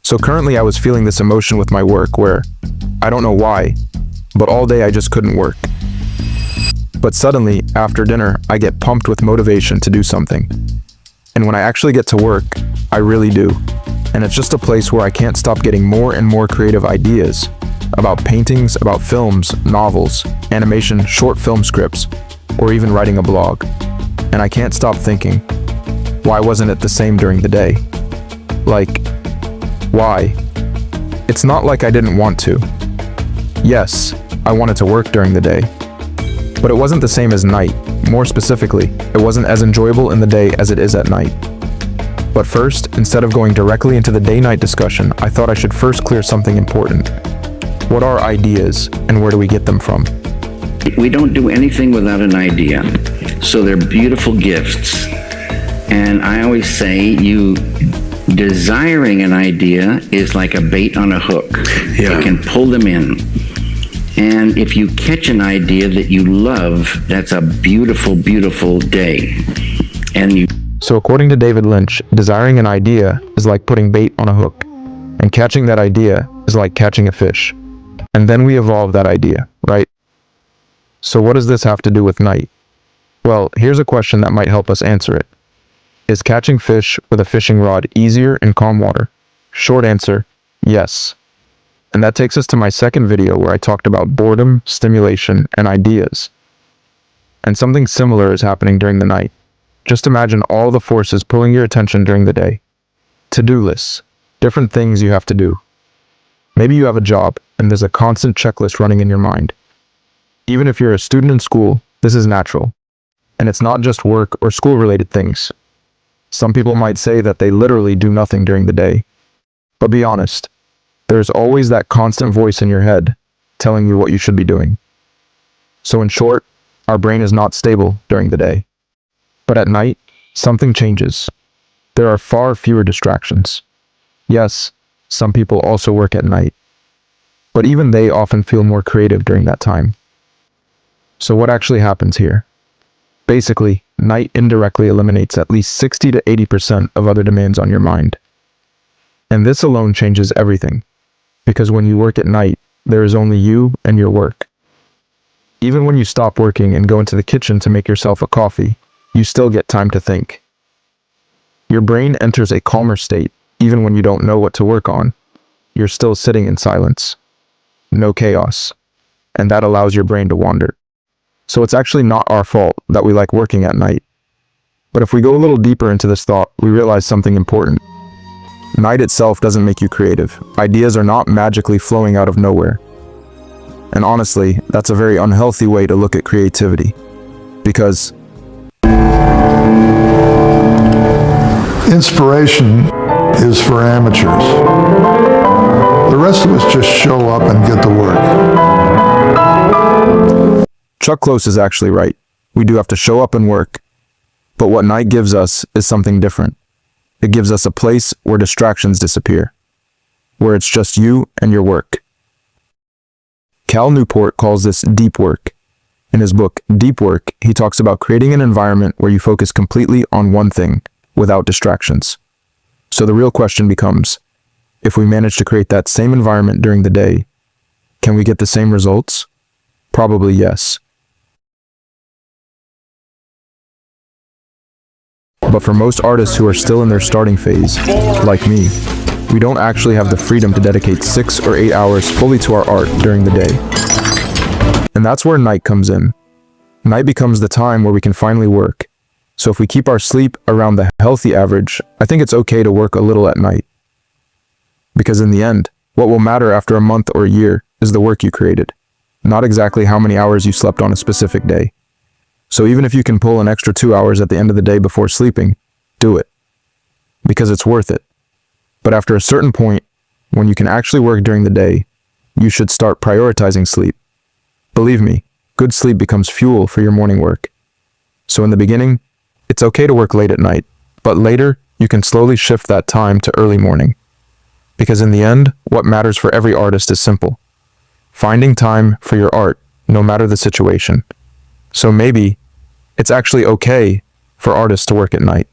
So currently I was feeling this emotion with my work where, I don't know why, but all day I just couldn't work. But suddenly, after dinner, I get pumped with motivation to do something. And when I actually get to work, I really do. And it's just a place where I can't stop getting more and more creative ideas about paintings, about films, novels, animation, short film scripts, or even writing a blog. And I can't stop thinking, why wasn't it the same during the day? Like, why? It's not like I didn't want to. Yes, I wanted to work during the day. But it wasn't the same as night. More specifically, it wasn't as enjoyable in the day as it is at night. But first, instead of going directly into the day-night discussion, I thought I should first clear something important. What are ideas, and where do we get them from? We don't do anything without an idea. So they're beautiful gifts. And I always say desiring an idea is like a bait on a hook. Yeah. It can pull them in. And if you catch an idea that you love, that's a beautiful, beautiful day. So according to David Lynch, desiring an idea is like putting bait on a hook, and catching that idea is like catching a fish. And then we evolve that idea, right? So what does this have to do with night? Well, here's a question that might help us answer it. Is catching fish with a fishing rod easier in calm water? Short answer, yes. And that takes us to my second video where I talked about boredom, stimulation, and ideas. And something similar is happening during the night. Just imagine all the forces pulling your attention during the day. To-do lists, different things you have to do. Maybe you have a job and there's a constant checklist running in your mind. Even if you're a student in school, this is natural. And it's not just work or school-related things. Some people might say that they literally do nothing during the day. But be honest, there's always that constant voice in your head telling you what you should be doing. So in short, our brain is not stable during the day. But at night, something changes. There are far fewer distractions. Yes, some people also work at night. But even they often feel more creative during that time. So what actually happens here? Basically, night indirectly eliminates at least 60 to 80% of other demands on your mind. And this alone changes everything. Because when you work at night, there is only you and your work. Even when you stop working and go into the kitchen to make yourself a coffee, you still get time to think. Your brain enters a calmer state, even when you don't know what to work on. You're still sitting in silence. No chaos. And that allows your brain to wander. So it's actually not our fault that we like working at night. But if we go a little deeper into this thought, we realize something important. Night itself doesn't make you creative. Ideas are not magically flowing out of nowhere. And honestly, that's a very unhealthy way to look at creativity. Because inspiration is for amateurs. The rest of us just show up and get to work. Chuck Close is actually right. We do have to show up and work. But what night gives us is something different. It gives us a place where distractions disappear, where it's just you and your work. Cal Newport calls this deep work. In his book, Deep Work, he talks about creating an environment where you focus completely on one thing, without distractions. So the real question becomes, if we manage to create that same environment during the day, can we get the same results? Probably yes. But for most artists who are still in their starting phase, like me, we don't actually have the freedom to dedicate 6 or 8 hours fully to our art during the day. And that's where night comes in. Night becomes the time where we can finally work. So if we keep our sleep around the healthy average, I think it's okay to work a little at night. Because in the end, what will matter after a month or a year is the work you created, not exactly how many hours you slept on a specific day. So even if you can pull an extra 2 hours at the end of the day before sleeping, do it. Because it's worth it. But after a certain point, when you can actually work during the day, you should start prioritizing sleep. Believe me, good sleep becomes fuel for your morning work. So in the beginning, it's okay to work late at night, but later, you can slowly shift that time to early morning. Because in the end, what matters for every artist is simple. Finding time for your art, no matter the situation. So maybe it's actually okay for artists to work at night.